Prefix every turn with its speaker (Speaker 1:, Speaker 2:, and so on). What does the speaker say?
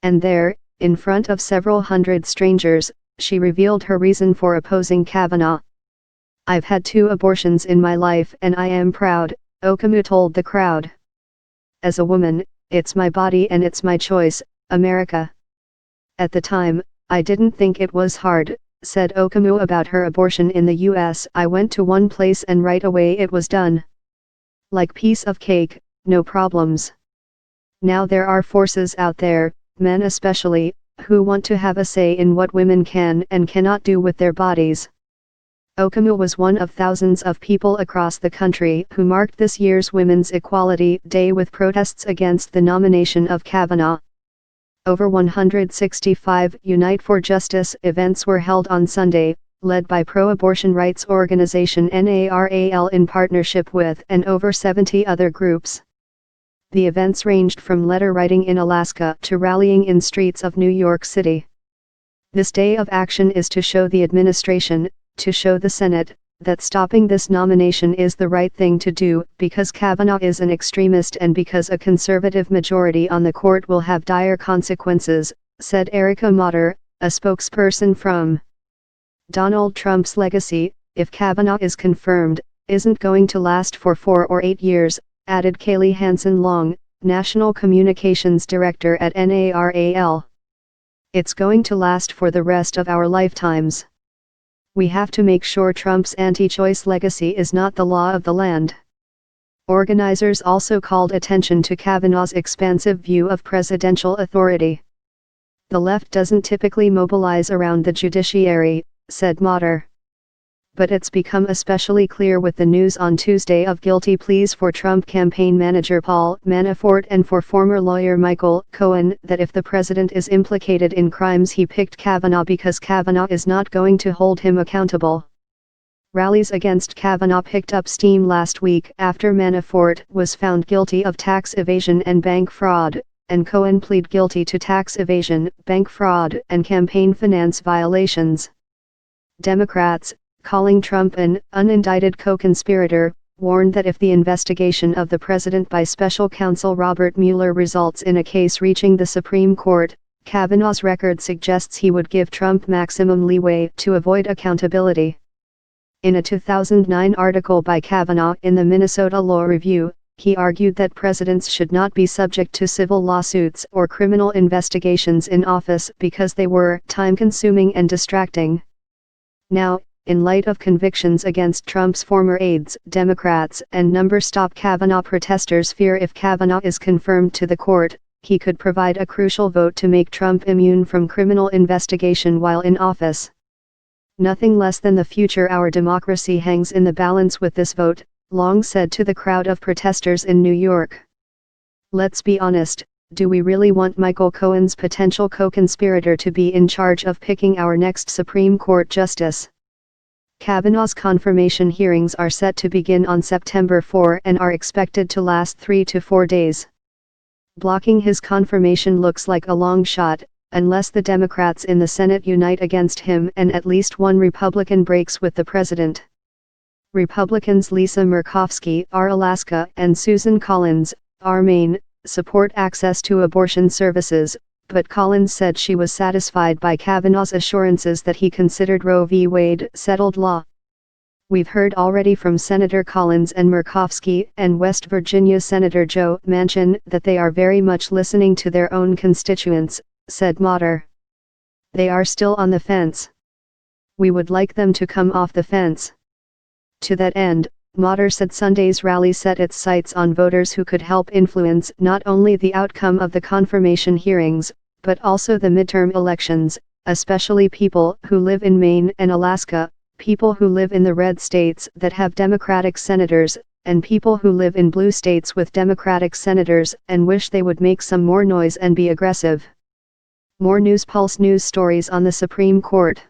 Speaker 1: And there, in front of several hundred strangers, she revealed her reason for opposing Kavanaugh. "I've had 2 abortions in my life and I am proud," Okamu told the crowd. "As a woman, it's my body and it's my choice, America. At the time, I didn't think it was hard," said Okamu about her abortion in the US. "I went to one place and right away it was done. Like piece of cake, no problems. Now there are forces out there, men especially, who want to have a say in what women can and cannot do with their bodies." Okamu was one of thousands of people across the country who marked this year's Women's Equality Day with protests against the nomination of Kavanaugh. Over 165 Unite for Justice events were held on Sunday, led by pro-abortion rights organization NARAL in partnership with and over 70 other groups. The events ranged from letter writing in Alaska to rallying in streets of New York City. This day of action is to show the administration, to show the Senate, that stopping this nomination is the right thing to do, because Kavanaugh is an extremist and because a conservative majority on the court will have dire consequences, said Erica Motter, a spokesperson from Donald Trump's legacy, if Kavanaugh is confirmed, isn't going to last for 4 or 8 years, added Kaylee Hansen-Long, National Communications Director at NARAL. "It's going to last for the rest of our lifetimes. We have to make sure Trump's anti-choice legacy is not the law of the land." Organizers also called attention to Kavanaugh's expansive view of presidential authority. "The left doesn't typically mobilize around the judiciary," said Motter. "But it's become especially clear with the news on Tuesday of guilty pleas for Trump campaign manager Paul Manafort and for former lawyer Michael Cohen that if the president is implicated in crimes he picked Kavanaugh because Kavanaugh is not going to hold him accountable." Rallies against Kavanaugh picked up steam last week after Manafort was found guilty of tax evasion and bank fraud, and Cohen pleaded guilty to tax evasion, bank fraud, and campaign finance violations. Democrats, calling Trump an unindicted co-conspirator, warned that if the investigation of the president by special counsel Robert Mueller results in a case reaching the Supreme Court, Kavanaugh's record suggests he would give Trump maximum leeway to avoid accountability. In a 2009 article by Kavanaugh in the Minnesota Law Review, he argued that presidents should not be subject to civil lawsuits or criminal investigations in office because they were time-consuming and distracting. Now, in light of convictions against Trump's former aides, Democrats and number-stop Kavanaugh protesters fear if Kavanaugh is confirmed to the court, he could provide a crucial vote to make Trump immune from criminal investigation while in office. "Nothing less than the future our democracy hangs in the balance with this vote," Long said to the crowd of protesters in New York. "Let's be honest, do we really want Michael Cohen's potential co-conspirator to be in charge of picking our next Supreme Court justice?" Kavanaugh's confirmation hearings are set to begin on September 4 and are expected to last 3 to 4 days. Blocking his confirmation looks like a long shot, unless the Democrats in the Senate unite against him and at least one Republican breaks with the president. Republicans Lisa Murkowski, R. Alaska, and Susan Collins, R. Maine, support access to abortion services, but Collins said she was satisfied by Kavanaugh's assurances that he considered Roe v. Wade settled law. "We've heard already from Senator Collins and Murkowski and West Virginia Senator Joe Manchin that they are very much listening to their own constituents," said Motter. "They are still on the fence. We would like them to come off the fence." To that end, Motter said Sunday's rally set its sights on voters who could help influence not only the outcome of the confirmation hearings, but also the midterm elections, especially people who live in Maine and Alaska, people who live in the red states that have Democratic senators, and people who live in blue states with Democratic senators and wish they would make some more noise and be aggressive. More News Pulse news stories on the Supreme Court.